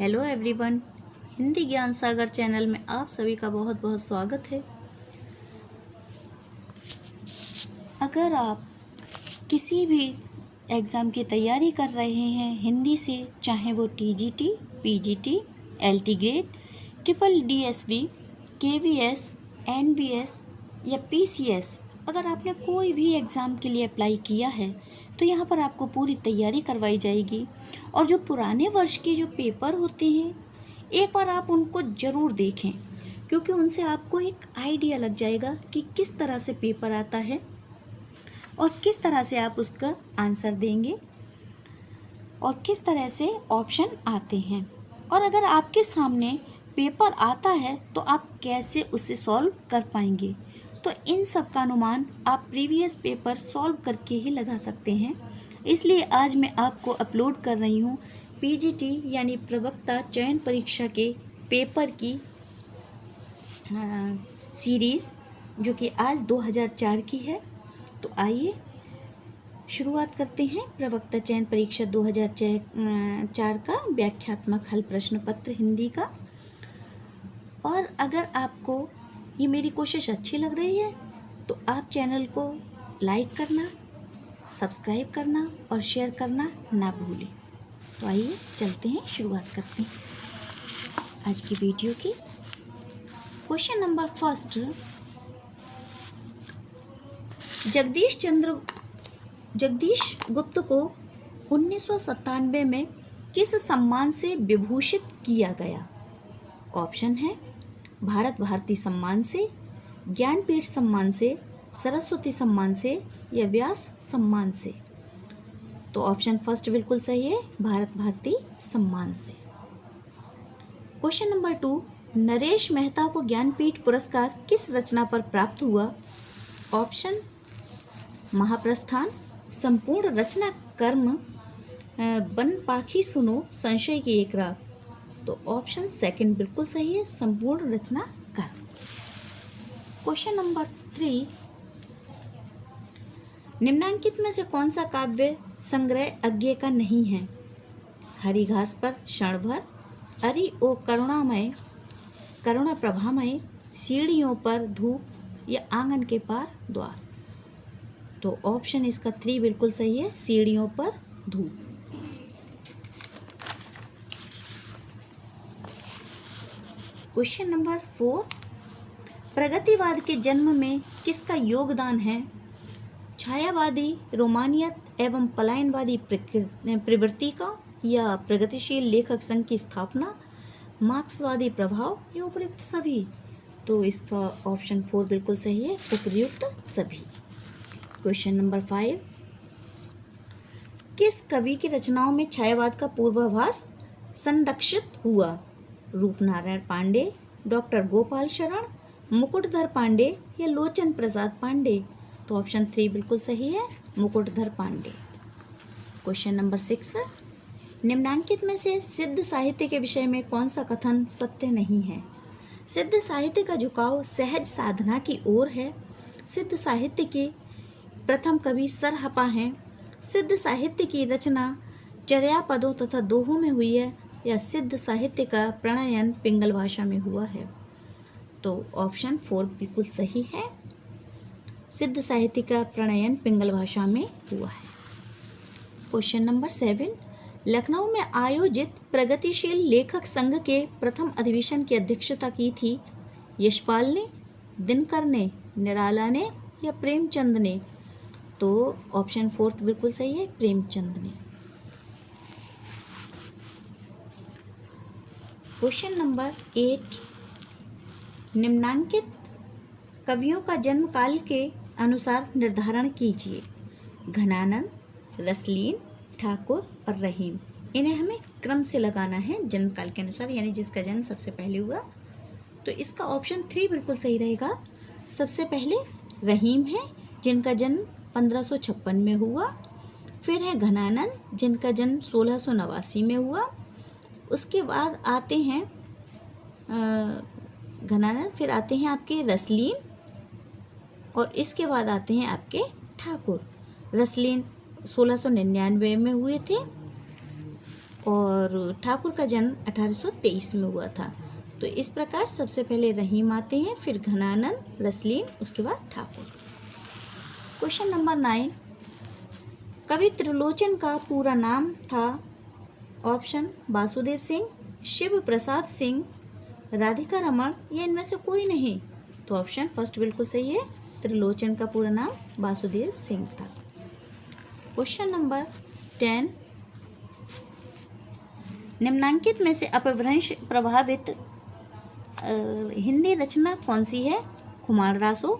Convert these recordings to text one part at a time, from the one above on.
Hello everyone, Hindi ज्ञान सागर channel में आप सभी का बहुत बहुत स्वागत है। अगर आप किसी भी एग्ज़ाम की तैयारी कर रहे हैं हिंदी से, चाहे वो TGT, PGT, LT grade, triple DSB, KVS, NBS या पीसीएस, अगर आपने कोई भी एग्ज़ाम के लिए अप्लाई किया है तो यहाँ पर आपको पूरी तैयारी करवाई जाएगी। और जो पुराने वर्ष के जो पेपर होते हैं, एक बार आप उनको ज़रूर देखें, क्योंकि उनसे आपको एक आइडिया लग जाएगा कि किस तरह से पेपर आता है और किस तरह से आप उसका आंसर देंगे और किस तरह से ऑप्शन आते हैं। और अगर आपके सामने पेपर आता है तो आप कैसे उसे सॉल्व कर पाएंगे, तो इन सब का अनुमान आप प्रीवियस पेपर सॉल्व करके ही लगा सकते हैं। इसलिए आज मैं आपको अपलोड कर रही हूँ पीजीटी यानी प्रवक्ता चयन परीक्षा के पेपर की सीरीज़, जो कि आज 2004 की है। तो आइए शुरुआत करते हैं प्रवक्ता चयन परीक्षा 2004 का व्याख्यात्मक हल प्रश्न पत्र हिंदी का। और अगर आपको ये मेरी कोशिश अच्छी लग रही है तो आप चैनल को लाइक करना, सब्सक्राइब करना और शेयर करना ना भूलें। तो आइए चलते हैं, शुरुआत करते हैं आज की वीडियो की। क्वेश्चन नंबर फर्स्ट, जगदीश गुप्त को 1997 में किस सम्मान से विभूषित किया गया? ऑप्शन है भारत भारती सम्मान से, ज्ञानपीठ सम्मान से, सरस्वती सम्मान से या व्यास सम्मान से। तो ऑप्शन फर्स्ट बिल्कुल सही है, भारत भारती सम्मान से। क्वेश्चन नंबर 2, नरेश मेहता को ज्ञानपीठ पुरस्कार किस रचना पर प्राप्त हुआ? ऑप्शन महाप्रस्थान, संपूर्ण रचना कर्म, बन पाखी सुनो, संशय की एक रात। तो ऑप्शन सेकंड बिल्कुल सही है, संपूर्ण रचना कर्म। क्वेश्चन नंबर 3, निम्नांकित में से कौन सा काव्य संग्रह अज्ञे का नहीं है? हरी घास पर क्षण भर, अरि ओ करुणामय, करुणा प्रभामय, सीढ़ियों पर धूप या आंगन के पार द्वार। तो ऑप्शन इसका 3 बिल्कुल सही है, सीढ़ियों पर धूप। क्वेश्चन नंबर 4, प्रगतिवाद के जन्म में किसका योगदान है? छायावादी रोमानियत एवं पलायनवादी प्रवृत्ति का या प्रगतिशील लेखक संघ की स्थापना, मार्क्सवादी प्रभाव या उपयुक्त सभी? तो इसका ऑप्शन 4 बिल्कुल सही है, उपयुक्त सभी। क्वेश्चन नंबर 5, किस कवि की रचनाओं में छायावाद का पूर्वाभास संरक्षित हुआ? रूपनारायण पांडे, डॉक्टर गोपाल शरण, मुकुटधर पांडे या लोचन प्रसाद पांडे? तो ऑप्शन 3 बिल्कुल सही है, मुकुटधर पांडे। क्वेश्चन नंबर 6, निम्नांकित में से सिद्ध साहित्य के विषय में कौन सा कथन सत्य नहीं है? सिद्ध साहित्य का झुकाव सहज साधना की ओर है, सिद्ध साहित्य के प्रथम कवि सरहपा हैं, सिद्ध साहित्य की रचना चर्या पदों तथा दोहों में हुई है या सिद्ध साहित्य का प्रणयन पिंगल भाषा में हुआ है? तो ऑप्शन 4 बिल्कुल सही है, सिद्ध साहित्य का प्रणयन पिंगल भाषा में हुआ है। क्वेश्चन नंबर 7, लखनऊ में आयोजित प्रगतिशील लेखक संघ के प्रथम अधिवेशन की अध्यक्षता की थी यशपाल ने, दिनकर ने, निराला ने या प्रेमचंद ने? तो ऑप्शन 4 बिल्कुल सही है, प्रेमचंद ने। क्वेश्चन नंबर 8, निम्नांकित कवियों का जन्म काल के अनुसार निर्धारण कीजिए। घनानंद, रसलीन, ठाकुर और रहीम। इन्हें हमें क्रम से लगाना है जन्म काल के अनुसार, यानी जिसका जन्म सबसे पहले हुआ। तो इसका ऑप्शन 3 बिल्कुल सही रहेगा। सबसे पहले रहीम है, जिनका जन्म 1556 में हुआ। फिर है घनानंद, जिनका जन्म 1689 में हुआ। उसके बाद आते हैं घनानंद, फिर आते हैं आपके रसलीन और इसके बाद आते हैं आपके ठाकुर। रसलीन 1699 में हुए थे और ठाकुर का जन्म 1823 में हुआ था। तो इस प्रकार सबसे पहले रहीम आते हैं, फिर घनानंद, रसलीन, उसके बाद ठाकुर। क्वेश्चन नंबर 9, कवि त्रिलोचन का पूरा नाम था? ऑप्शन वासुदेव सिंह, शिव प्रसाद सिंह, राधिका रमण या इनमें से कोई नहीं। तो ऑप्शन फर्स्ट बिल्कुल सही है, त्रिलोचन का पूरा नाम वासुदेव सिंह था। क्वेश्चन नंबर 10, निम्नांकित में से अपभ्रंश प्रभावित हिंदी रचना कौन सी है? खुमार रासो,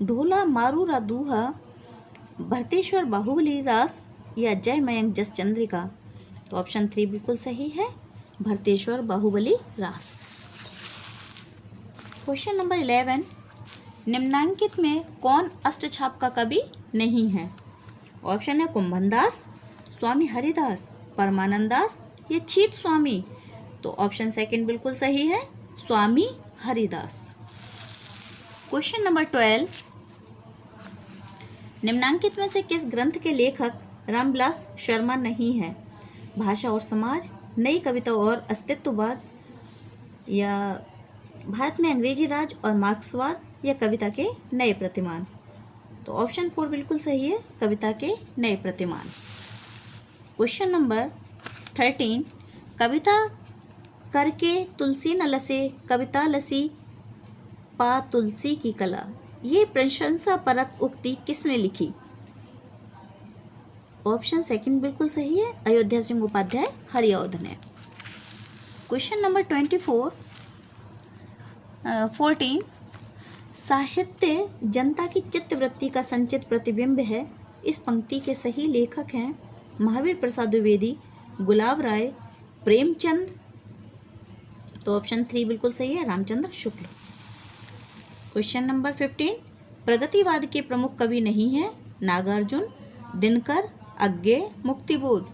ढोला मारूरा दूहा, भरतेश्वर बाहुबली रास या जय मयंक जस चंद्रिका। तो ऑप्शन 3 बिल्कुल सही है, भरतेश्वर बाहुबली रास। क्वेश्चन नंबर 11, निम्नांकित में कौन अष्टछाप का कवि नहीं है? ऑप्शन है कुंभन दास, स्वामी हरिदास, परमानंद दास या छीत स्वामी। तो ऑप्शन सेकंड बिल्कुल सही है, स्वामी हरिदास। क्वेश्चन नंबर 12, निम्नांकित में से किस ग्रंथ के लेखक रामविलास शर्मा नहीं है? भाषा और समाज, नई कविता और अस्तित्ववाद, या भारत में अंग्रेजी राज और मार्क्सवाद, या कविता के नए प्रतिमान। तो ऑप्शन 4 बिल्कुल सही है, कविता के नए प्रतिमान। क्वेश्चन नंबर 13, कविता करके तुलसी न लसे, कविता लसी पा तुलसी की कला, ये प्रशंसा परक उक्ति किसने लिखी? ऑप्शन सेकंड बिल्कुल सही है, अयोध्या सिंह उपाध्याय हरिऔध ने। क्वेश्चन नंबर 14, साहित्य जनता की चित्तवृत्ति का संचित प्रतिबिंब है, इस पंक्ति के सही लेखक हैं महावीर प्रसाद द्विवेदी, गुलाब राय, प्रेमचंद। तो ऑप्शन 3 बिल्कुल सही है, रामचंद्र शुक्ल। क्वेश्चन नंबर 15, प्रगतिवाद के प्रमुख कवि नहीं है? नागार्जुन, दिनकर, अज्ञे, मुक्तिबोध।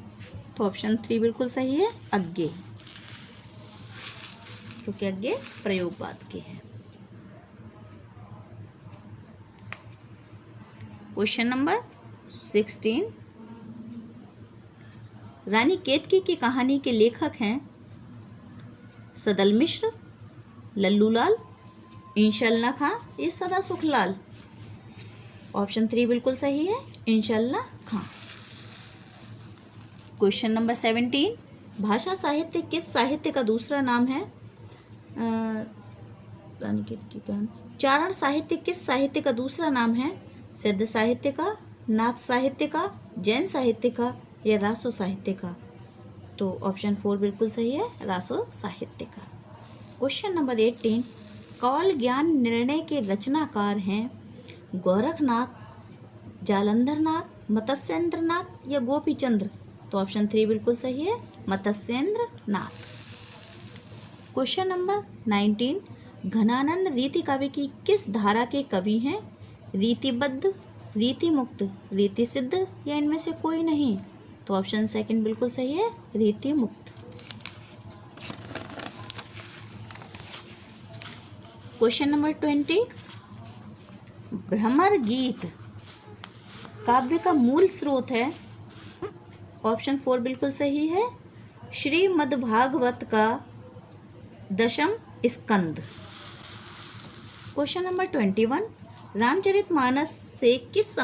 तो ऑप्शन 3 बिल्कुल सही है, अज्ञे, क्योंकि अज्ञे प्रयोगवाद के हैं। क्वेश्चन नंबर 16, रानी केतकी की कहानी के लेखक हैं सदल मिश्र, लल्लूलाल, इंशाअल्लाह खां, ये सदा सुखलाल। ऑप्शन 3 बिल्कुल सही है, इंशाअल्लाह खां। क्वेश्चन नंबर 17, भाषा साहित्य किस साहित्य का दूसरा नाम है? रानी केतकी का चारण साहित्य किस साहित्य का दूसरा नाम है? सिद्ध साहित्य का, नाथ साहित्य का, जैन साहित्य का, या रासो साहित्य का। तो ऑप्शन 4 बिल्कुल सही है, रासो साहित्य का। क्वेश्चन नंबर 18, कौल ज्ञान निर्णय के रचनाकार हैं गोरखनाथ, जालंधरनाथ, मत्स्येंद्रनाथ या गोपीचंद्र। तो ऑप्शन 3 बिल्कुल सही है, मत्स्येंद्रनाथ। क्वेश्चन नंबर 19, घनानंद रीति काव्य की किस धारा के कवि हैं? रीतिबद्ध, रीति मुक्त, रीति सिद्ध या इनमें से कोई नहीं। तो ऑप्शन सेकंड बिल्कुल सही है, रीति मुक्त। क्वेश्चन नंबर 20, भ्रमर गीत काव्य का मूल स्रोत है? ऑप्शन 4 बिल्कुल सही है, श्रीमद्भागवत का 10वां स्कंद। क्वेश्चन नंबर 21, रामचरितमानस से किस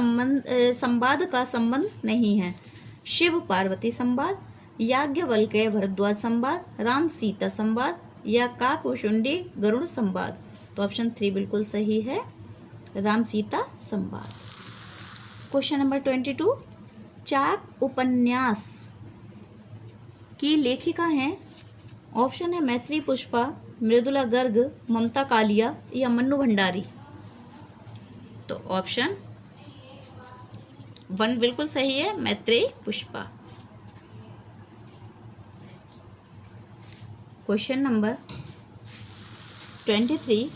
संवाद का संबंध नहीं है? शिव पार्वती संवाद, याज्ञवल्क्य भरद्वाज संवाद, राम सीता संवाद या काकभूषुंडी गरुड़ संवाद। तो ऑप्शन 3 बिल्कुल सही है, राम सीता संवाद। क्वेश्चन नंबर 22, चाक उपन्यास की लेखिका हैं? ऑप्शन है मैत्री पुष्पा, मृदुला गर्ग, ममता कालिया या मन्नू भंडारी। तो ऑप्शन 1 बिल्कुल सही है, मैत्री पुष्पा। क्वेश्चन नंबर 23,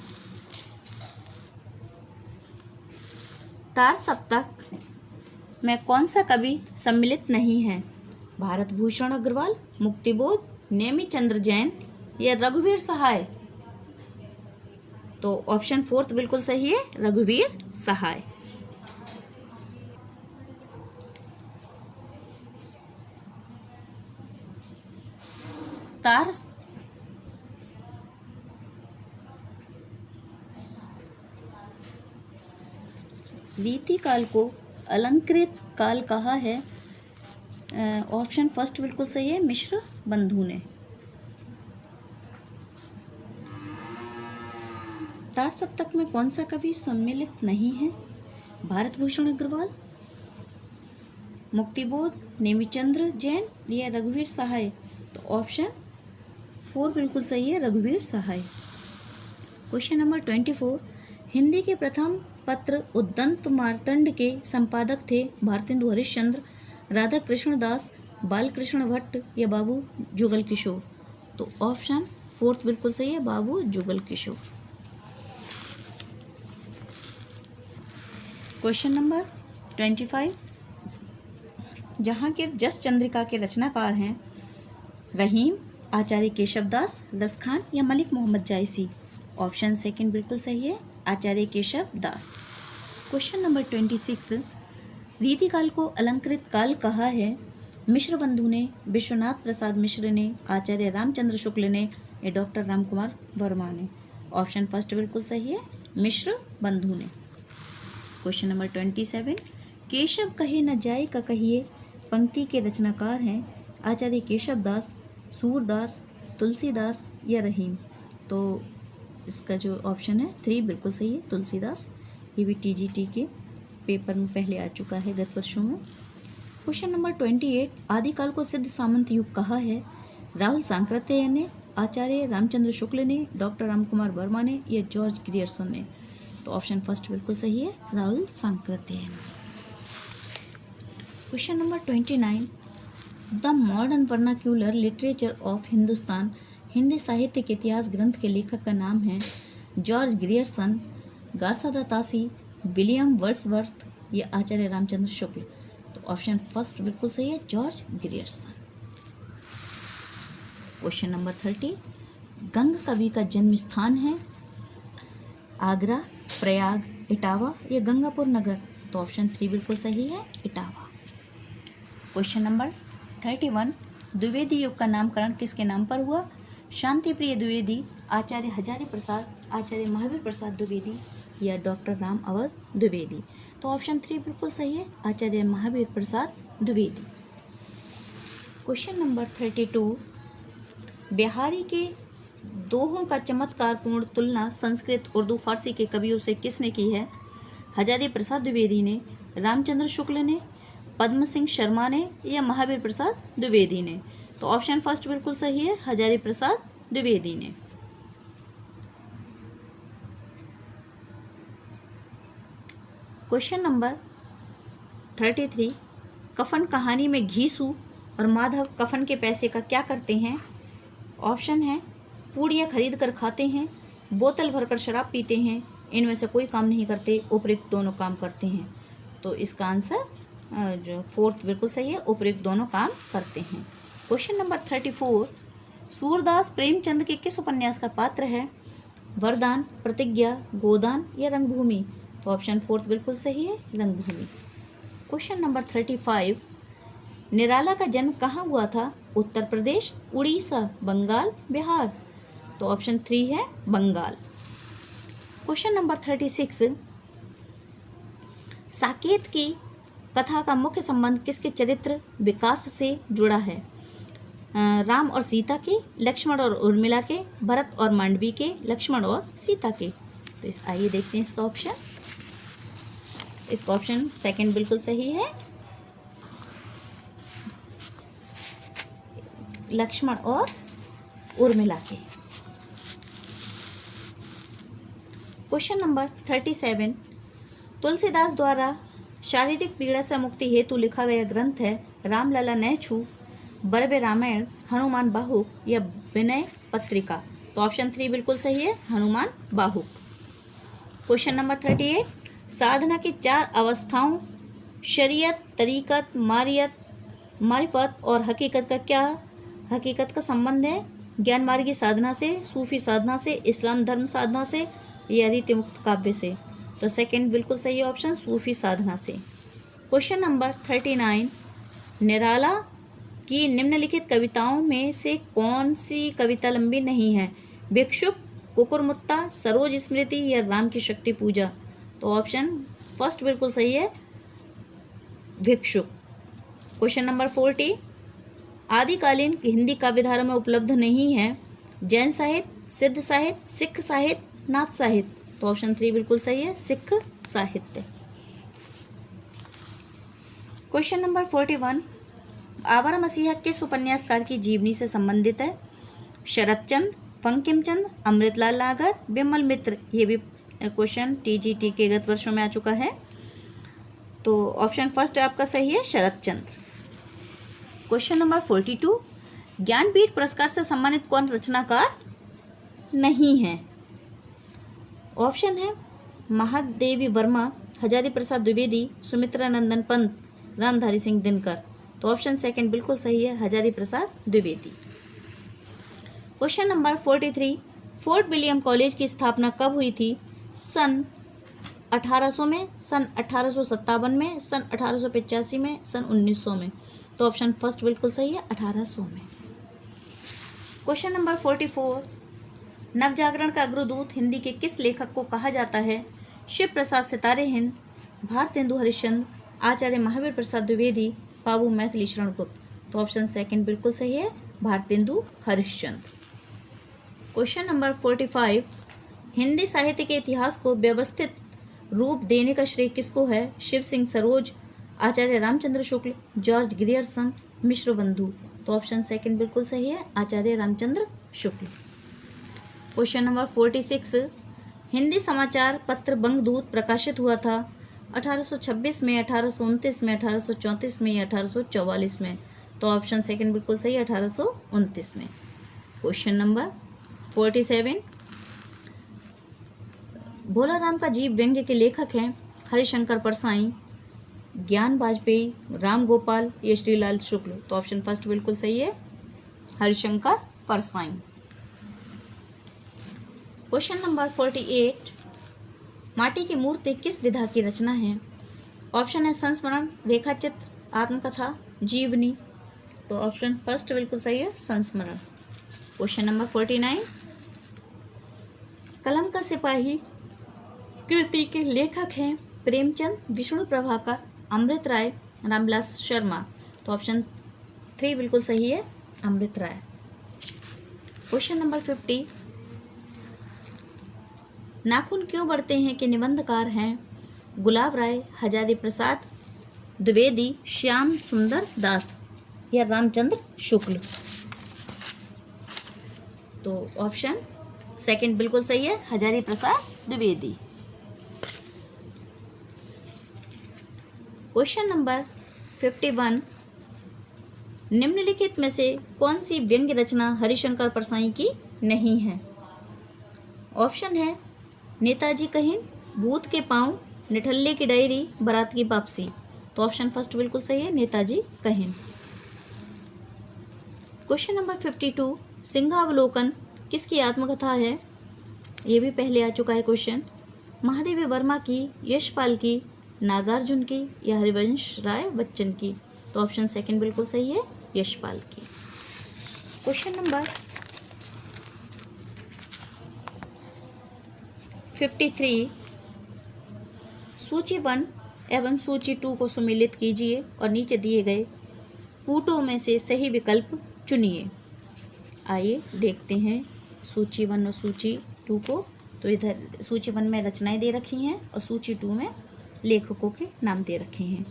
तार सप्तक में कौन सा कवि सम्मिलित नहीं है? भारत भूषण अग्रवाल, मुक्तिबोध, नेमी चंद्र जैन या रघुवीर सहाय। तो ऑप्शन 4 बिल्कुल सही है, रघुवीर सहाय। तार रीति काल को अलंकृत काल कहा है। ऑप्शन फर्स्ट बिल्कुल सही है, मिश्र बंधु ने। तार सप्तक में कौन सा कवि सम्मिलित नहीं है? भारत भूषण अग्रवाल, मुक्तिबोध, नेमिचंद्र जैन या रघुवीर सहाय? तो ऑप्शन 4 बिल्कुल सही है, रघुवीर सहाय। क्वेश्चन नंबर 24, हिंदी के प्रथम पत्र उद्दंत मार्तंड के संपादक थे भारतेंदु हरिश्चंद्र, राधा कृष्ण दास, बालकृष्ण भट्ट या बाबू जुगल किशोर? तो ऑप्शन 4 बिल्कुल सही है, बाबू जुगल किशोर। क्वेश्चन नंबर 25, जहांगीर जस चंद्रिका के रचनाकार हैं रहीम, आचार्य केशवदास, लसखान या मलिक मोहम्मद जायसी? ऑप्शन सेकंड बिल्कुल सही है, आचार्य केशव दास। क्वेश्चन नंबर 26, रीति काल को अलंकृत काल कहा है? मिश्र बंधु ने, विश्वनाथ प्रसाद मिश्र ने, आचार्य रामचंद्र शुक्ल ने या डॉक्टर रामकुमार वर्मा ने? ऑप्शन फर्स्ट बिल्कुल सही है, मिश्र बंधु ने। क्वेश्चन नंबर 27, केशव कहे न जाए का कहिए पंक्ति के रचनाकार हैं आचार्य केशव दास, सूरदास, तुलसीदास या रहीम? तो इसका जो ऑप्शन है 3 बिल्कुल सही है, तुलसीदास। ये भी टीजीटी के पेपर में पहले आ चुका है गत वर्षों में। क्वेश्चन नंबर 28, आदिकाल को सिद्ध सामंत युग कहा है? राहुल सांकृत्य ने, आचार्य रामचंद्र शुक्ल ने, डॉक्टर रामकुमार वर्मा ने या जॉर्ज ग्रियर्सन ने? तो ऑप्शन फर्स्ट बिल्कुल सही है, राहुल सांकृत्य ने। Question number 29, the modern vernacular literature of Hindustan Hindi साहित्य के इतिहास ग्रंथ के लेखक का नाम है जॉर्ज ग्रियर्सन, गार्सा तासी, विलियम वर्ड्सवर्थ या आचार्य रामचंद्र शुक्ल? तो ऑप्शन फर्स्ट बिल्कुल सही है, जॉर्ज ग्रियर्सन। क्वेश्चन नंबर 30, गंग कवि का जन्म स्थान है आगरा, प्रयाग, इटावा या गंगापुर नगर? तो ऑप्शन 3 बिल्कुल सही है, इटावा। क्वेश्चन नंबर 31, द्विवेदी युग का नामकरण किसके नाम पर हुआ? शांति प्रिय द्विवेदी, आचार्य हजारी प्रसाद, आचार्य महावीर प्रसाद द्विवेदी या डॉक्टर राम अवध द्विवेदी? तो ऑप्शन 3 बिल्कुल सही है, आचार्य महावीर प्रसाद द्विवेदी। क्वेश्चन नंबर 32, बिहारी के दोहों का चमत्कारपूर्ण तुलना संस्कृत, उर्दू, फारसी के कवियों से किसने की है? हजारी प्रसाद द्विवेदी ने, रामचंद्र शुक्ल ने, पद्म सिंह शर्मा ने या महावीर प्रसाद द्विवेदी ने? तो ऑप्शन फर्स्ट बिल्कुल सही है, हजारी प्रसाद द्विवेदी ने। क्वेश्चन नंबर 33, कफन कहानी में घीसू और माधव कफन के पैसे का क्या करते हैं? ऑप्शन है पूड़ियाँ खरीद कर खाते हैं, बोतल भरकर शराब पीते हैं, इनमें से कोई काम नहीं करते, उपयुक्त दोनों काम करते हैं? तो इसका आंसर जो 4 बिल्कुल सही है, उपयुक्त दोनों काम करते हैं। क्वेश्चन नंबर 34, सूरदास प्रेमचंद के किस उपन्यास का पात्र है? वरदान, प्रतिज्ञा, गोदान या रंगभूमि? तो ऑप्शन 4 बिल्कुल सही है, रंगभूमि। क्वेश्चन नंबर 35, निराला का जन्म कहाँ हुआ था? उत्तर प्रदेश, उड़ीसा, बंगाल, बिहार? तो ऑप्शन 3 है, बंगाल। क्वेश्चन नंबर 36, साकेत की कथा का मुख्य संबंध किसके चरित्र विकास से जुड़ा है? राम और सीता के, लक्ष्मण और उर्मिला के, भरत और मांडवी के, लक्ष्मण और सीता के? तो आइए देखते हैं इसका ऑप्शन। इसका ऑप्शन सेकंड बिल्कुल सही है, लक्ष्मण और उर्मिला के। क्वेश्चन नंबर 37, तुलसीदास द्वारा शारीरिक पीड़ा से मुक्ति हेतु लिखा गया ग्रंथ है रामलला नैछू, बरबे रामायण, हनुमान बाहुक या विनय पत्रिका? तो ऑप्शन 3 बिल्कुल सही है, हनुमान बाहुक। क्वेश्चन नंबर 38, साधना की 4 अवस्थाओं शरीयत, तरीकत, मारिफत और हकीकत का संबंध है? ज्ञान मार्गी साधना से, सूफी साधना से, इस्लाम धर्म साधना से या रीति मुक्त काव्य से? तो सेकंड बिल्कुल सही ऑप्शन, सूफी साधना से। क्वेश्चन नंबर 39, निराला कि निम्नलिखित कविताओं में से कौन सी कविता लंबी नहीं है? भिक्षुक, कुकुरमुत्ता, सरोज स्मृति या राम की शक्ति पूजा? तो ऑप्शन फर्स्ट बिल्कुल सही है, भिक्षुक। क्वेश्चन नंबर 40, आदिकालीन हिंदी काव्यधारा में उपलब्ध नहीं है जैन साहित्य, सिद्ध साहित्य, सिख साहित्य, नाथ साहित्य? तो ऑप्शन 3 बिल्कुल सही है, सिख साहित्य। क्वेश्चन नंबर 41, आवारा मसीहा किस उपन्यासकार की जीवनी से संबंधित है? शरत चंद्र, बंकिम चंद्र, अमृतलाल नागर, बिमल मित्र? ये भी क्वेश्चन टीजीटी के गत वर्षों में आ चुका है। तो ऑप्शन फर्स्ट आपका सही है, शरत चंद्र। क्वेश्चन नंबर 42, ज्ञानपीठ पुरस्कार से सम्मानित कौन रचनाकार नहीं है? ऑप्शन है महादेवी वर्मा, हजारी प्रसाद द्विवेदी, सुमित्रा नंदन पंत, रामधारी सिंह दिनकर? तो ऑप्शन सेकंड बिल्कुल सही है, Hazari Prasad Dwivedi. Question number 43, Fort William College की स्थापना कब हुई थी? सन 1800 में, सन 1857 में, सन 1885 में, सन 1900 में? तो ऑप्शन फर्स्ट बिल्कुल सही है, 1800 में। क्वेश्चन नंबर 44, नवजागरण का अग्रदूत हिंदी के किस लेखक को कहा जाता है? शिव प्रसाद सितारे हिंद, भारतेंदु हरिश्चंद्र, आचार्य महावीर प्रसाद द्विवेदी, बाबू मैथिली शरण गुप्त? तो ऑप्शन सेकंड बिल्कुल सही है, भारतेंदु हरिश्चंद्र। क्वेश्चन नंबर 45, हिंदी साहित्य के इतिहास को व्यवस्थित रूप देने का श्रेय किसको है? शिव सिंह सरोज, आचार्य रामचंद्र शुक्ल, जॉर्ज ग्रियर्सन, मिश्र बंधु? तो ऑप्शन सेकंड बिल्कुल सही है, आचार्य रामचंद्र शुक्ल। क्वेश्चन नंबर 46, हिंदी समाचार पत्र बंगदूत प्रकाशित हुआ था 1826 में, 1829 में, 1834 में या 1844 में? तो ऑप्शन सेकंड बिल्कुल सही है, 1829 में। क्वेश्चन नंबर 47, भोला राम का जीव व्यंग्य के लेखक हैं हरिशंकर परसाई, ज्ञान वाजपेयी, राम गोपाल या श्रीलाल शुक्ल? तो ऑप्शन फर्स्ट बिल्कुल सही है, हरिशंकर परसाई। क्वेश्चन नंबर 48, माटी की मूर्ति किस विधा की रचना है? ऑप्शन है संस्मरण, रेखाचित्र, आत्मकथा, जीवनी? तो ऑप्शन फर्स्ट बिल्कुल सही है, संस्मरण। क्वेश्चन नंबर 49, कलम का सिपाही कृति के लेखक हैं प्रेमचंद, विष्णु प्रभाकर, अमृत राय, रामविलास शर्मा? तो ऑप्शन 3 बिल्कुल सही है, अमृत राय। क्वेश्चन नंबर 50, नाखून क्यों बढ़ते हैं के निबंधकार हैं गुलाब राय, हजारी प्रसाद द्विवेदी, श्याम सुंदर दास या रामचंद्र शुक्ल? तो ऑप्शन सेकंड बिल्कुल सही है, हजारी प्रसाद द्विवेदी। क्वेश्चन नंबर 51, निम्नलिखित में से कौन सी व्यंग्य रचना हरिशंकर परसाई की नहीं है? ऑप्शन है नेताजी कहिन, भूत के पांव, निठल्ले की डायरी, बारात की वापसी? तो ऑप्शन फर्स्ट बिल्कुल सही है, नेताजी कहिन। क्वेश्चन नंबर 52, सिंहावलोकन किसकी आत्मकथा है? ये भी पहले आ चुका है क्वेश्चन। महादेवी वर्मा की, यशपाल की, नागार्जुन की या हरिवंश राय बच्चन की? तो ऑप्शन सेकंड बिल्कुल सही है, यशपाल की। क्वेश्चन नंबर 53, सूची 1 एवं सूची 2 को सुमेलित कीजिए और नीचे दिए गए पूटों में से सही विकल्प चुनिए। आइए देखते हैं सूची 1 और सूची 2 को। तो इधर सूची 1 में रचनाएं दे रखी हैं और सूची 2 में लेखकों के नाम दे रखे हैं।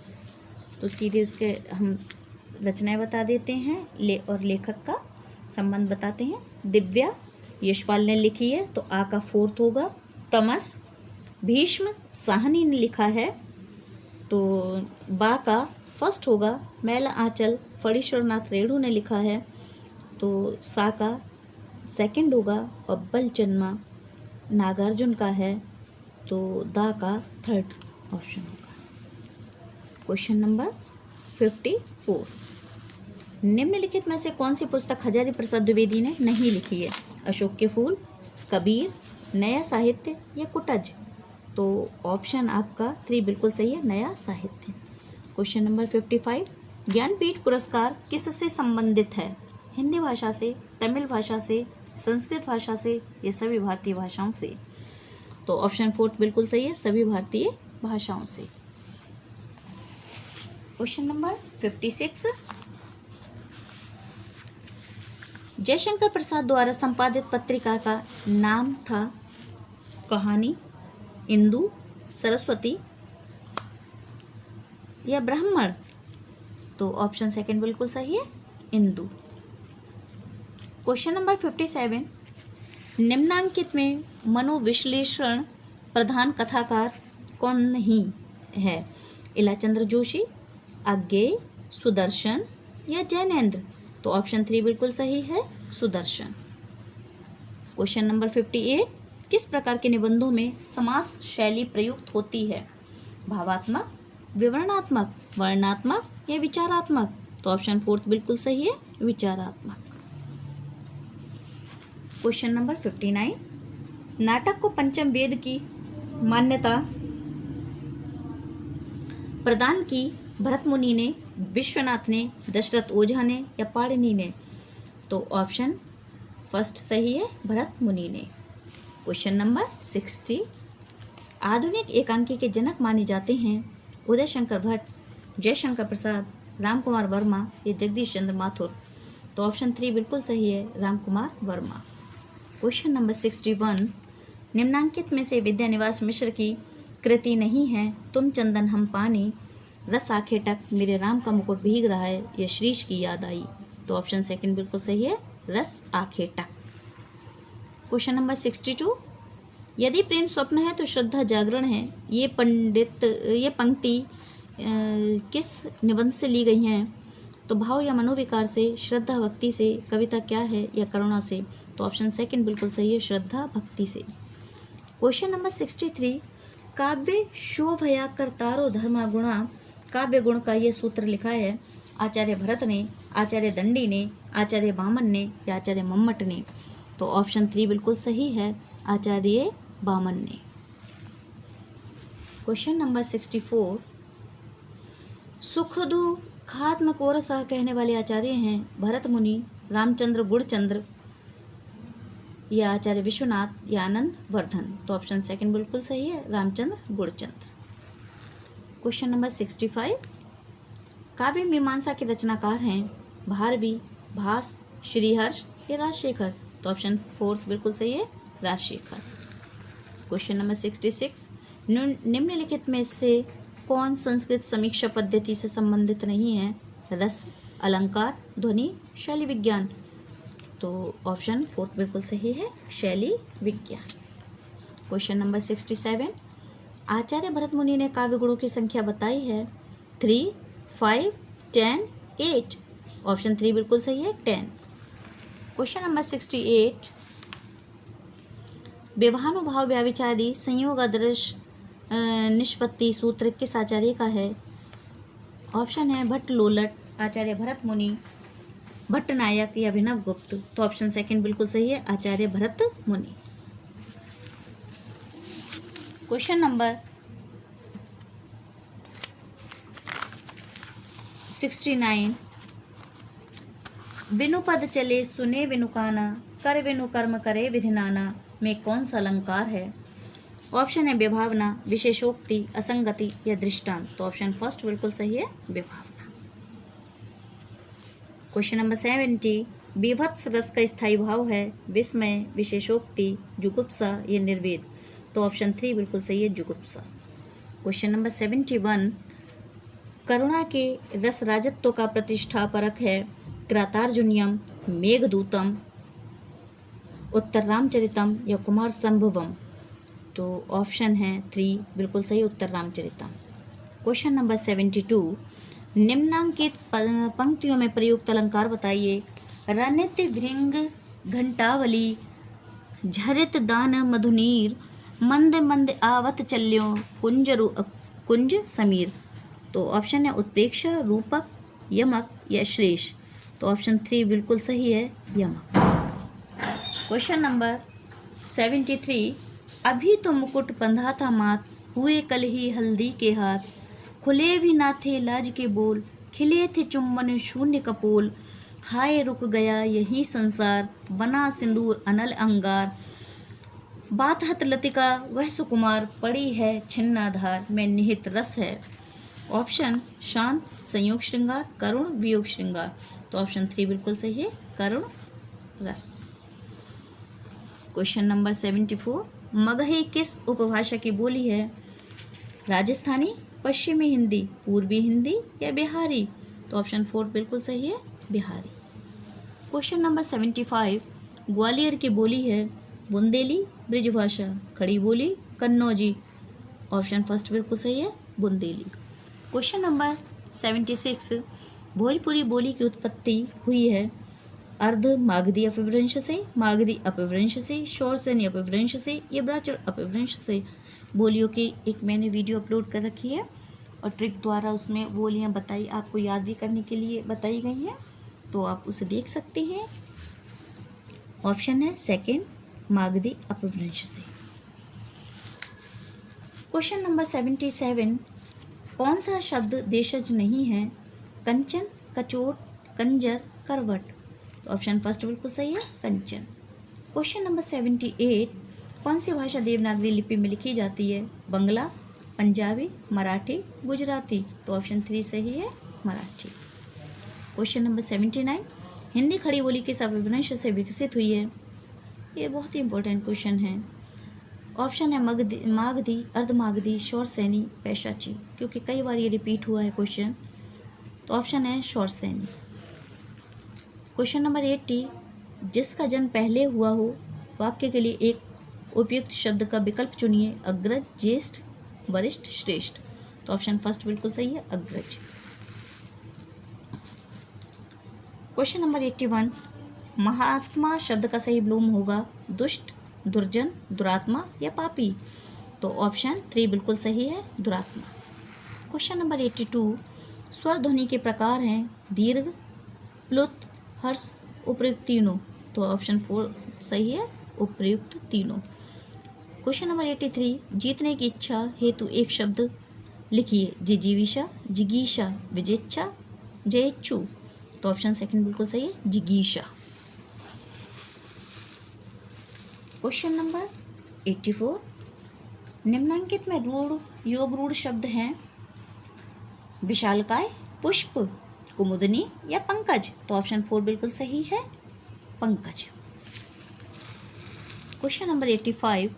तो सीधे उसके हम रचनाएं बता देते हैं और लेखक का संबंध बताते हैं। दिव्या यशपाल ने लिखी है, तो आ का 4th होगा। तमस भीष्म साहनी ने लिखा है, तो बा का 1st होगा। मैल आंचल फणीश्वरनाथ रेणु ने लिखा है, तो सा का 2nd होगा। और बल जन्मा नागार्जुन का है, तो दा का 3rd ऑप्शन होगा। क्वेश्चन नंबर 54, निम्नलिखित में से कौन सी पुस्तक हजारी प्रसाद द्विवेदी ने नहीं लिखी है? अशोक के फूल, कबीर, नया साहित्य या कुटज? तो ऑप्शन आपका 3 बिल्कुल सही है, नया साहित्य। क्वेश्चन नंबर 55, ज्ञानपीठ पुरस्कार किससे संबंधित है? हिंदी भाषा से, तमिल भाषा से, संस्कृत भाषा से या सभी भारतीय भाषाओं से? तो ऑप्शन 4 बिल्कुल सही है, सभी भारतीय भाषाओं से। क्वेश्चन नंबर 56, जयशंकर प्रसाद द्वारा संपादित पत्रिका का नाम था? कहानी, इंदु, सरस्वती या ब्राह्मण? तो ऑप्शन 2 बिल्कुल सही है, इंदु। क्वेश्चन नंबर 57, निम्नांकित में मनोविश्लेषण प्रधान कथाकार कौन नहीं है? इलाचंद्र जोशी, अज्ञेय, सुदर्शन या जैनेन्द्र? तो ऑप्शन 3 बिल्कुल सही है, सुदर्शन। क्वेश्चन नंबर 58, किस प्रकार के निबंधों में समास शैली प्रयुक्त होती है? भावात्मक, विवरणात्मक, वर्णनात्मक या विचारात्मक? तो ऑप्शन 4 बिल्कुल सही है, विचारात्मक। क्वेश्चन नंबर 59, नाटक को पंचम वेद की मान्यता प्रदान की भरत मुनि ने, विश्वनाथ ने, दशरथ ओझा ने या पाणिनि ने? तो ऑप्शन 1 सही है, भरत मुनि ने। क्वेश्चन नंबर 60, आधुनिक एकांकी के जनक माने जाते हैं उदय शंकर भट्ट, जयशंकर प्रसाद, रामकुमार वर्मा या जगदीश चंद्र माथुर? तो ऑप्शन 3 बिल्कुल सही है, रामकुमार वर्मा। क्वेश्चन नंबर 61, निम्नांकित में से विद्यानिवास मिश्र की कृति नहीं है? तुम चंदन हम पानी, रस आखे टक, मेरे राम का मुकुट भीग रहा है या श्रीश की याद आई? तो ऑप्शन 2 बिल्कुल सही है, रस आखे टक। क्वेश्चन नंबर 62, यदि प्रेम स्वप्न है तो श्रद्धा जागरण है, ये पंक्ति किस निबंध से ली गई हैं? तो भाव या मनोविकार से, श्रद्धा भक्ति से, कविता क्या है या करुणा से? तो ऑप्शन 2 बिल्कुल सही है, श्रद्धा भक्ति से। क्वेश्चन नंबर 63, काव्य शोभया कर्तारो धर्मा गुणा, काव्य गुण का ये सूत्र लिखा है आचार्य भरत ने, आचार्य दंडी ने, आचार्य बामन ने या आचार्य मम्मट ने? तो ऑप्शन 3 बिल्कुल सही है, आचार्य बामन ने। क्वेश्चन नंबर 64, सुख दुखात्म कोरसा कहने वाले आचार्य हैं? भरत मुनि, रामचंद्र गुणचंद्र या आचार्य विश्वनाथ या आनंद वर्धन? तो ऑप्शन 2 बिल्कुल सही है, रामचंद्र गुणचंद्र। क्वेश्चन नंबर 65, काव्य मीमांसा के रचनाकार हैं? भारवी, भास, श्रीहर्ष या राजशेखर? तो ऑप्शन 4 बिल्कुल सही है, राजशेखर। क्वेश्चन नंबर 66, निम्नलिखित में से कौन संस्कृत समीक्षा पद्धति से संबंधित नहीं है? रस, अलंकार, ध्वनि, शैली विज्ञान? तो ऑप्शन 4 बिल्कुल सही है, शैली विज्ञान। क्वेश्चन नंबर 67, आचार्य भरत मुनि ने काव्य गुणों की संख्या बताई है? 3, 5, 10, 8? ऑप्शन 3 बिल्कुल सही है, 10। क्वेश्चन नंबर 68, विभानुभाव व्याविचारी संयोग आदर्श निष्पत्ति सूत्र किस आचार्य का है? ऑप्शन है भट्ट लोलट, आचार्य भरत मुनि, भट्ट नायक या अभिनव गुप्त? तो ऑप्शन 2 बिल्कुल सही है, आचार्य भरत मुनि। क्वेश्चन नंबर 69, बिनु पद चले सुने बिनु काना, कर बिनु कर्म करे विधि नाना में कौन सा अलंकार है? ऑप्शन है विभावना, विशेषोक्ति, असंगति या दृष्टांत? तो ऑप्शन 1 बिल्कुल सही है, विभावना। क्वेश्चन नंबर 70, बीभत्स रस का स्थायी भाव है? विस्मय, विशेषोक्ति, जुगुप्सा या निर्वेद? तो ऑप्शन 3 बिल्कुल सही है, जुगुप्सा। क्वेश्चन नंबर 71, करुणा के रस राजत्व का प्रतिष्ठापरक है? क्रातार्जुनियम, मेघदूतम, उत्तर रामचरितम या कुमार संभवम? तो ऑप्शन है 3 बिल्कुल सही, उत्तर रामचरितम। क्वेश्चन नंबर 72, निम्नांकित पंक्तियों में प्रयुक्त अलंकार बताइए? रनित भृंग घंटावली, झरित दान मधुनीर, मंद मंद आवत चल्यो, कुंज समीर? तो ऑप्शन है उत्प्रेक्षा, रूपक, यमक या श्लेष? तो ऑप्शन 3 बिल्कुल सही है, यमक। क्वेश्चन नंबर 73, अभी तो मुकुट बंधा था मात, हुए कल ही हल्दी के हाथ, खुले भी ना थे लाज के बोल, खिले थे चुम्बन शून्य कपोल, हाय रुक गया यही संसार, बना सिंदूर अनल अंगार, बात हत लतिका वह सुकुमार, पड़ी है छिन्नाधार में निहित रस है। ऑप्शन शांत संयोग श्रृंगार, करुण वियोग श्रृंगार। तो ऑप्शन 3 बिल्कुल सही है, करुण रस। क्वेश्चन नंबर 74, मगही किस उपभाषा की बोली है? राजस्थानी, पश्चिमी हिंदी, पूर्वी हिंदी या बिहारी? तो ऑप्शन 4 बिल्कुल सही है, बिहारी। क्वेश्चन नंबर 75, ग्वालियर की बोली है? बुंदेली, ब्रिजभाषा, खड़ी बोली, कन्नौजी। ऑप्शन फर्स्ट बिल्कुल सही है, बुंदेली। क्वेश्चन नंबर 76, भोजपुरी बोली की उत्पत्ति हुई है? अर्ध मागधी अपभ्रंश से, मागधी अपभ्रंश से, शौरसेनी अपभ्रंश से या ब्राह्मण अपभ्रंश से? बोलियों की एक मैंने वीडियो अपलोड कर रखी है और ट्रिक द्वारा उसमें बोलियां बताई, आपको याद भी करने के लिए बताई गई हैं, तो आप उसे देख सकते हैं। ऑप्शन है सेकंड, मागधी अपभ्रंश से। क्वेश्चन नंबर 77, कौन सा शब्द देशज नहीं है? कंचन, कचोट, कंजर, करवट। तो ऑप्शन फर्स्ट बिल्कुल सही है, कंचन। क्वेश्चन नंबर 78, कौन सी भाषा देवनागरी लिपि में लिखी जाती है? बंगला, पंजाबी, मराठी, गुजराती। तो ऑप्शन 3 सही है, मराठी। क्वेश्चन नंबर 79, हिंदी खड़ी बोली किस अपभ्रंश से विकसित हुई है? ये बहुत ही इंपॉर्टेंट क्वेश्चन है। ऑप्शन है मागधी, अर्धमागधी, शौरसेनी, पैशाची, क्योंकि कई बार ये रिपीट हुआ है क्वेश्चन। तो ऑप्शन है शौरसेनी। क्वेश्चन नंबर 80, जिसका जन्म पहले हुआ हो, वाक्य के लिए एक उपयुक्त शब्द का विकल्प चुनिए। अग्रज, ज्येष्ठ, वरिष्ठ, श्रेष्ठ। तो ऑप्शन फर्स्ट बिल्कुल सही है, अग्रज। क्वेश्चन नंबर 81, महात्मा शब्द का सही विलोम होगा? दुष्ट, दुर्जन, दुरात्मा या पापी? तो ऑप्शन 3 बिल्कुल सही है, दुरात्मा। क्वेश्चन नंबर 82, स्वर ध्वनि के प्रकार हैं? दीर्घ, प्लुत, हर्ष, उपयुक्त तीनों। तो ऑप्शन 4 सही है, उपयुक्त तीनों। क्वेश्चन नंबर 83, जीतने की इच्छा हेतु एक शब्द लिखिए। जिजीविषा, जिगीषा, विजेच्छा, जयेच्छु। तो ऑप्शन सेकंड बिल्कुल सही है, जिगीषा। क्वेश्चन नंबर 84, निम्नलिखित में रूढ़ योग रूढ़ शब्द हैं? विशालकाय, पुष्प, कुमुदनी या पंकज? तो ऑप्शन 4 बिल्कुल सही है, पंकज। क्वेश्चन नंबर 85,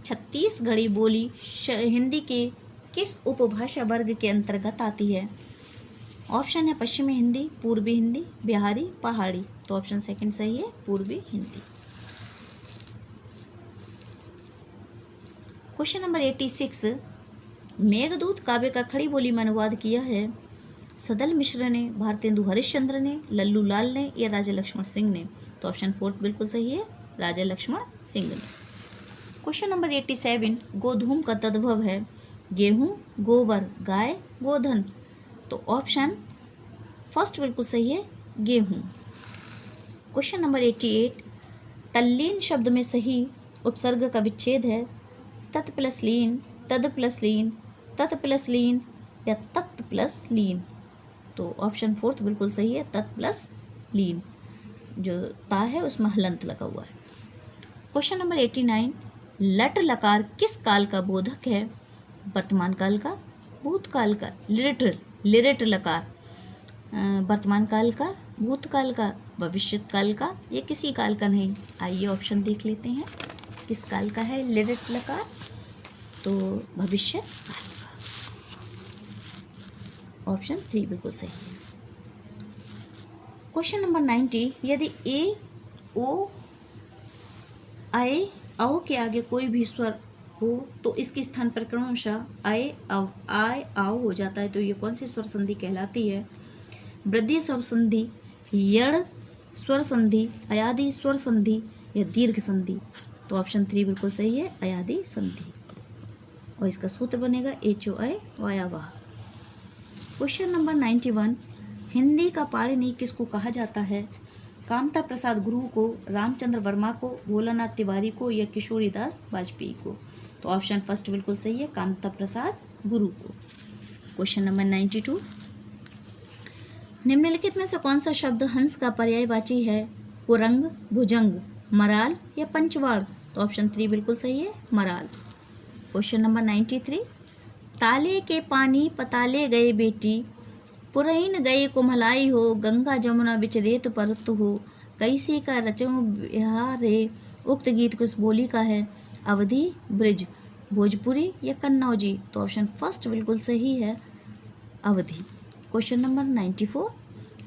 छत्तीसगढ़ी बोली हिंदी के किस उपभाषा वर्ग के अंतर्गत आती है? ऑप्शन है पश्चिमी हिंदी, पूर्वी हिंदी, बिहारी, पहाड़ी। तो ऑप्शन सेकंड सही है, पूर्वी हिंदी। क्वेश्चन नंबर 86, मेघदूत काव्य का खड़ी बोली में अनुवाद किया है? सदल मिश्र ने, भारतेंदु हरिश्चंद्र ने, लल्लू लाल ने या राजा लक्ष्मण सिंह ने? तो ऑप्शन 4 बिल्कुल सही है, राजा लक्ष्मण सिंह ने। क्वेश्चन नंबर 87, गोधूम का तद्भव है? गेहूं, गोबर, गाय, गोधन। तो ऑप्शन फर्स्ट बिल्कुल सही है, गेहूं। क्वेश्चन नंबर 88, तल्लीन शब्द में सही उपसर्ग का विच्छेद है? तत् प्लस लीन, तद प्लस लीन, तत् प्लस लीन या तत् प्लस लीन? तो ऑप्शन 4 बिल्कुल सही है, तत् प्लस लीन। जो ता है उसमें हलंत लगा हुआ है। क्वेश्चन नंबर 89, लट लकार किस काल का बोधक है? वर्तमान काल का, भूतकाल का, लिरिट लकार वर्तमान काल का, भूतकाल का, भविष्यत काल का या किसी काल का नहीं? आइए ऑप्शन देख लेते हैं, किस काल का है लिरिट लकार? तो भविष्यत काल का। ऑप्शन 3 बिल्कुल सही है। क्वेश्चन नंबर 90, यदि ए, ओ, आए, आओ के आगे कोई भी स्वर हो तो इसके स्थान पर क्रमशः आए, आओ हो जाता है, तो ये कौन सी स्वर संधि कहलाती है? वृद्धि स्वर संधि, यण स्वर संधि, अयादि स्वर संधि या दीर्घ संधि? तो ऑप्शन 3 बिल्कुल सही है, अयादि संधि। और इसका सूत्र बनेगा HOI वायावाह। क्वेश्चन नंबर 91, हिंदी का पाणिनि किसको कहा जाता है? कामता प्रसाद गुरु को, रामचंद्र वर्मा को, भोलानाथ तिवारी को या किशोरीदास वाजपेयी को? तो ऑप्शन फर्स्ट बिल्कुल सही है, कामता प्रसाद गुरु को। क्वेश्चन नंबर 92, निम्नलिखित में से कौन सा शब्द हंस का पर्यायवाची है? कुरंग, भुजंग, मराल या पंचवाड़? तो ऑप्शन 3 बिल्कुल सही है, मराल। क्वेश्चन नंबर 93, ताले के पानी पताले गए बेटी, पुरैन गए कुम्हलाई हो, गंगा जमुना बिच रेत परत हो, कैसे का रचऊं बिहार रे? उक्त गीत किस बोली का है? अवधी, ब्रिज, भोजपुरी या कन्नौजी? तो ऑप्शन फर्स्ट बिल्कुल सही है, अवधि। क्वेश्चन नंबर 94,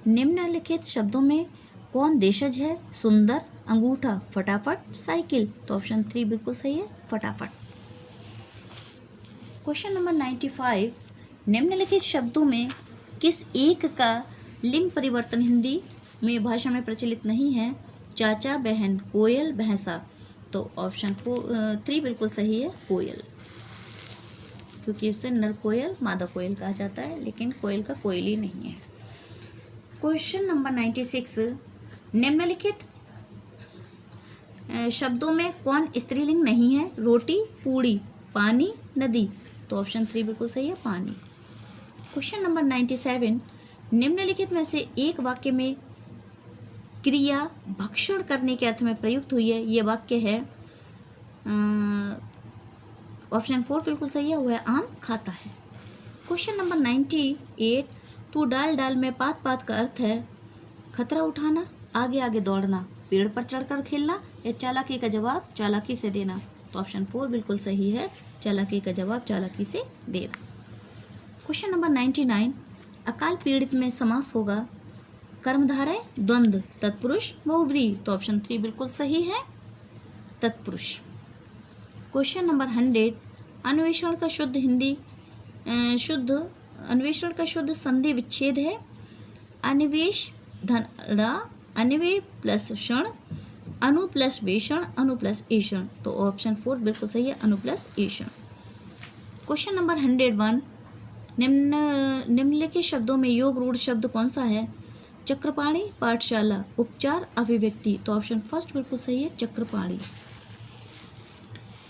निम्नलिखित शब्दों में कौन देशज है? सुंदर, अंगूठा, फटाफट, साइकिल? तो ऑप्शन 3 बिल्कुल सही है, फटाफट। क्वेश्चन नंबर 95, निम्नलिखित शब्दों में किस एक का लिंग परिवर्तन हिंदी में भाषा में प्रचलित नहीं है? चाचा, बहन, कोयल, भैंसा? तो ऑप्शन 3 बिल्कुल सही है, कोयल, क्योंकि इससे नर कोयल मादा कोयल कहा जाता है, लेकिन कोयल का कोयल ही नहीं है। क्वेश्चन नंबर 96, निम्नलिखित शब्दों में कौन स्त्रीलिंग नहीं है? रोटी, पूड़ी, पानी, नदी? तो ऑप्शन 3 बिल्कुल सही है, पानी। क्वेश्चन नंबर 97, निम्नलिखित में से एक वाक्य में क्रिया भक्षण करने के अर्थ में प्रयुक्त हुई है, ये वाक्य है ऑप्शन 4 बिल्कुल सही है, वह आम खाता है। क्वेश्चन नंबर 98, तू डाल डाल में पात पात का अर्थ है खतरा उठाना, आगे आगे दौड़ना, पेड़ पर चढ़कर खेलना या चालाकी का जवाब चालाकी से देना? तो ऑप्शन 4 बिल्कुल सही है, चालाकी का जवाब चालाकी से देना। क्वेश्चन नंबर 99, अकाल पीड़ित में समास होगा कर्मधारय, द्वंद्व, तत्पुरुष, बहुब्रीहि? तो ऑप्शन 3 बिल्कुल सही है, तत्पुरुष। क्वेश्चन नंबर 100, अन्वेषण का शुद्ध हिंदी अन्वेषण का शुद्ध संधि विच्छेद है अन्वेष धनड़ा, अन्वे प्लस क्षण, अनु प्लस वेषण, अनु प्लस ऐषण? तो ऑप्शन 4 बिल्कुल सही है, अनु प्लस ऐषण। क्वेश्चन नंबर 101, निम्नलिखित शब्दों में योग रूढ़ शब्द कौन सा है? चक्रपाणी, पाठशाला, उपचार, अभिव्यक्ति? तो ऑप्शन फर्स्ट बिल्कुल सही है, चक्रपाणी।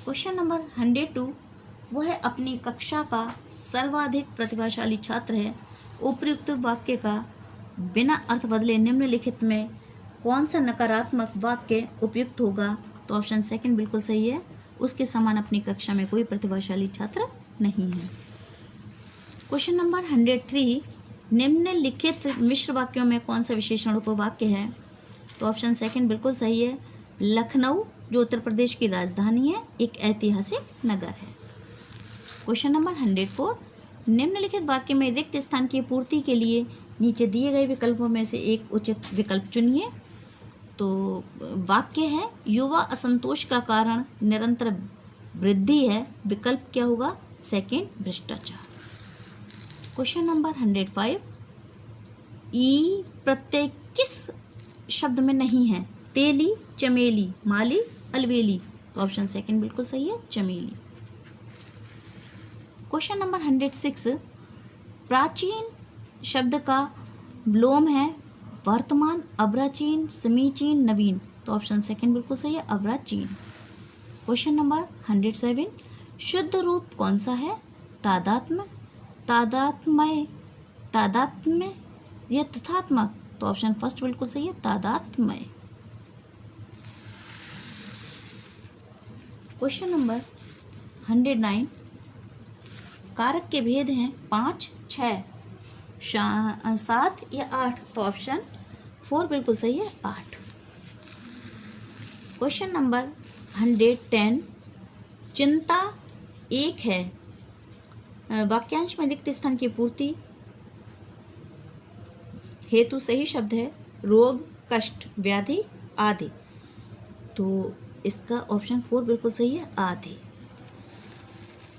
क्वेश्चन नंबर 102, वह अपनी कक्षा का सर्वाधिक प्रतिभाशाली छात्र है, उपयुक्त वाक्य का बिना अर्थ बदले निम्नलिखित में कौन सा नकारात्मक वाक्य उपयुक्त होगा? तो ऑप्शन सेकंड बिल्कुल सही है, उसके समान अपनी कक्षा में कोई प्रतिभाशाली छात्र नहीं है। क्वेश्चन नंबर 103, निम्नलिखित मिश्र वाक्यों में कौन सा विशेषण उपवाक्य है? तो ऑप्शन सेकंड बिल्कुल सही है, लखनऊ जो उत्तर प्रदेश की राजधानी है एक ऐतिहासिक नगर है। क्वेश्चन नंबर 104, निम्नलिखित वाक्य में रिक्त स्थान की पूर्ति के लिए नीचे दिए गए विकल्पों में से एक उचित विकल्प चुनिए। तो वाक्य है युवा असंतोष का कारण निरंतर वृद्धि है, विकल्प क्या होगा? सेकंड, भ्रष्टाचार। क्वेश्चन नंबर 105, ई प्रत्यय किस शब्द में नहीं है? तेली, चमेली, माली, अलवेली? तो ऑप्शन सेकंड बिल्कुल सही है, चमेली। क्वेश्चन नंबर 106, प्राचीन शब्द का विलोम है वर्तमान, अप्राचीन, समीचीन, नवीन? तो ऑप्शन सेकंड बिल्कुल सही है, अप्राचीन। क्वेश्चन नंबर 107, शुद्ध रूप कौन सा है? तादात्म्य, तादात्म्य, तादात्म्य या तथात्मक? तो ऑप्शन फर्स्ट बिल्कुल सही है, तादात्म्य। क्वेश्चन नंबर 109, कारक के भेद हैं 5, 6, 7 या 8? तो ऑप्शन 4 बिल्कुल सही है, 8। क्वेश्चन नंबर 110, चिंता एक है, वाक्यांश में रिक्त स्थान की पूर्ति हेतु सही शब्द है रोग, कष्ट, व्याधि, आदि? तो इसका ऑप्शन 4 बिल्कुल सही है, आदि।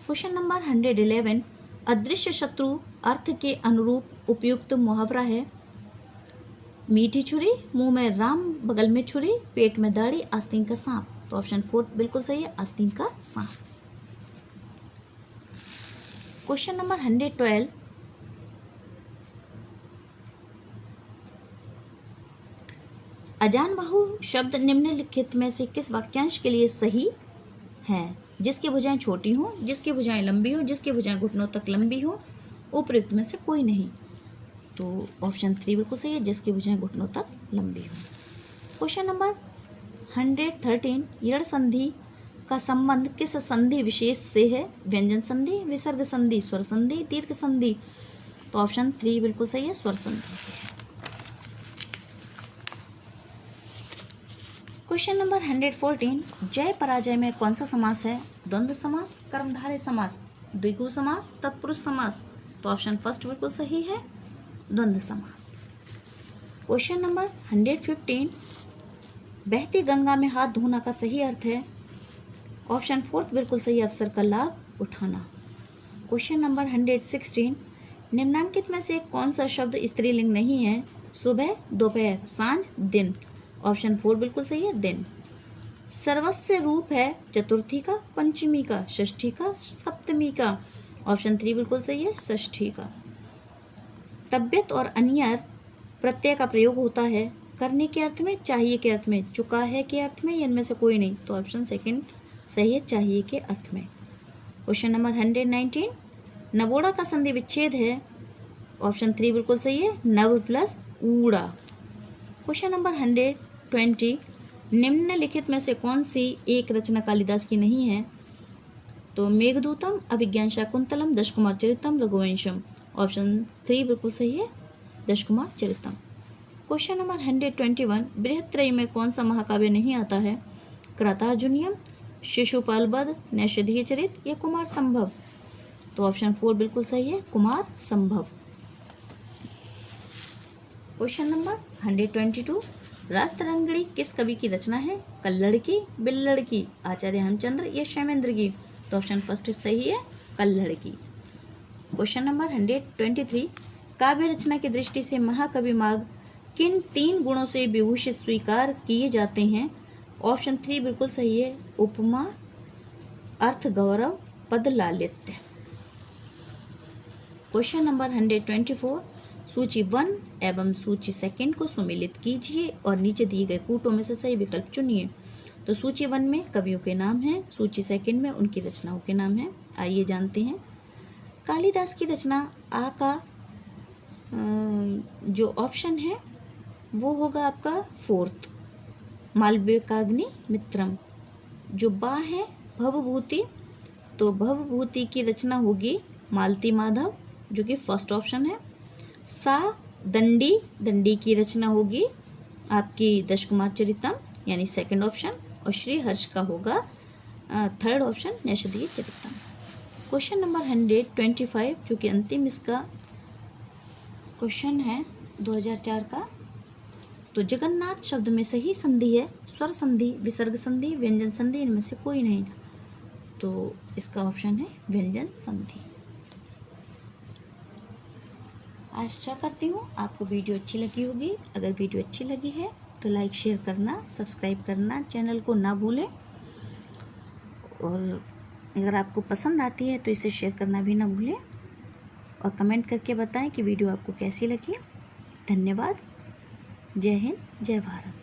क्वेश्चन नंबर 111, अदृश्य शत्रु अर्थ के अनुरूप उपयुक्त मुहावरा है मीठी छुरी, मुंह में राम, बगल में छुरी, पेट में दाढ़ी, आस्तीन का सांप? तो ऑप्शन 4 बिल्कुल सही है, आस्तीन का सांप। क्वेश्चन नंबर 112, अजान बाहु शब्द निम्नलिखित में से किस वाक्यांश के लिए सही है? जिसकी भुजाएं छोटी हों, जिसकी भुजाएं लंबी हों, जिसकी भुजाएं घुटनों तक लंबी हों, उपयुक्त में से कोई नहीं। तो ऑप्शन 3 बिल्कुल सही है, जिसकी भुजाएं घुटनों तक लंबी हो। क्वेश्चन नंबर 113, यण संधि का संबंध किस संधि विशेष से है? व्यंजन संधि, विसर्ग संधि, स्वर संधि, दीर्घ संधि। तो ऑप्शन 3 बिल्कुल सही है, स्वर संधि से। क्वेश्चन नंबर 114, जय पराजय में कौन सा समास है? द्वंद्व समास, कर्मधारय समास, द्विगु समास, तत्पुरुष समास। तो ऑप्शन फर्स्ट बिल्कुल सही है, द्वंद्व समास। क्वेश्चन नंबर 115, बहती गंगा में हाथ धोना का सही अर्थ है? ऑप्शन फोर्थ बिल्कुल सही, अवसर का लाभ उठाना। क्वेश्चन नंबर 116, निम्नांकित में से कौन सा शब्द स्त्रीलिंग नहीं है? सुबह, दोपहर, सांझ, दिन। ऑप्शन 4 बिल्कुल सही है, दिन। सर्वस्व रूप है चतुर्थी का, पंचमी का, षष्ठी का, सप्तमी का। ऑप्शन 3 बिल्कुल सही है, षष्ठी का। तबियत और अनियर प्रत्यय का प्रयोग होता है करने के अर्थ में, चाहिए के अर्थ में, चुका है के अर्थ में, या इनमें से कोई नहीं। तो ऑप्शन सेकंड सही है, चाहिए के अर्थ में। क्वेश्चन नंबर 119, नवोड़ा का संधि विच्छेद है? ऑप्शन 3 बिल्कुल सही है, नव प्लस ऊड़ा। क्वेश्चन नंबर 120, निम्नलिखित में से कौन सी एक रचना कालिदास की नहीं है? तो मेघदूतम, अभिज्ञान शाकुंतलम, दशकुमार चरितम, रघुवंशम। ऑप्शन 3 बिल्कुल सही है, दशकुमार चरितम। क्वेश्चन नंबर 121, बृहत्त्रयी में कौन सा महाकाव्य नहीं आता है? कृतार्जुनीयम, शिशुपाल वध, नैषधीय चरित, या कुमार संभव। तो ऑप्शन 4 बिल्कुल सही है, कुमार संभव। क्वेश्चन नंबर 122, रास्तरंगिणी किस कवि की रचना है? कल्लड़ की, बिल्लड़ की, आचार्य हेमचंद्र, या क्षेमेंद्र की। तो ऑप्शन फर्स्ट सही है, कल्लड़ की। क्वेश्चन नंबर 123, काव्य रचना की दृष्टि से महाकवि माघ किन 3 गुणों से विभूषित स्वीकार किए जाते हैं? ऑप्शन 3 बिल्कुल सही है, उपमा, अर्थ गौरव, पद लालित्य। क्वेश्चन नंबर 124, सूची 1 एवं सूची 2 को सुमेलित कीजिए और नीचे दिए गए कूटों में से सही विकल्प चुनिए। तो सूची 1 में कवियों के नाम हैं, सूची 2 में उनकी रचनाओं के नाम हैं। आइए जानते हैं। कालिदास की रचना आ का जो ऑप्शन है वो होगा आपका 4th, मालविकाग्नि मित्रम। जो बा है भवभूति, तो भवभूति की रचना होगी मालती माधव, जो कि फर्स्ट ऑप्शन है। सा दंडी, दंडी की रचना होगी आपकी दशकुमार चरितम, यानी सेकंड ऑप्शन। और श्री हर्ष का होगा third option, Naishadhiya चरितम। Question number 125, जो कि अंतिम इसका क्वेश्चन है 2004 का। तो जगन्नाथ शब्द में सही संधि है स्वर संधि, विसर्ग संधि, व्यंजन संधि, इनमें से कोई नहीं। तो इसका ऑप्शन है व्यंजन संधि। आशा करती हूँ आपको वीडियो अच्छी लगी होगी। अगर वीडियो अच्छी लगी है तो लाइक शेयर करना, सब्सक्राइब करना चैनल को ना भूलें। और अगर आपको पसंद आती है तो इसे शेयर करना भी ना भूलें, और कमेंट करके बताएं कि वीडियो आपको कैसी लगी। धन्यवाद। जय हिंद, जय भारत।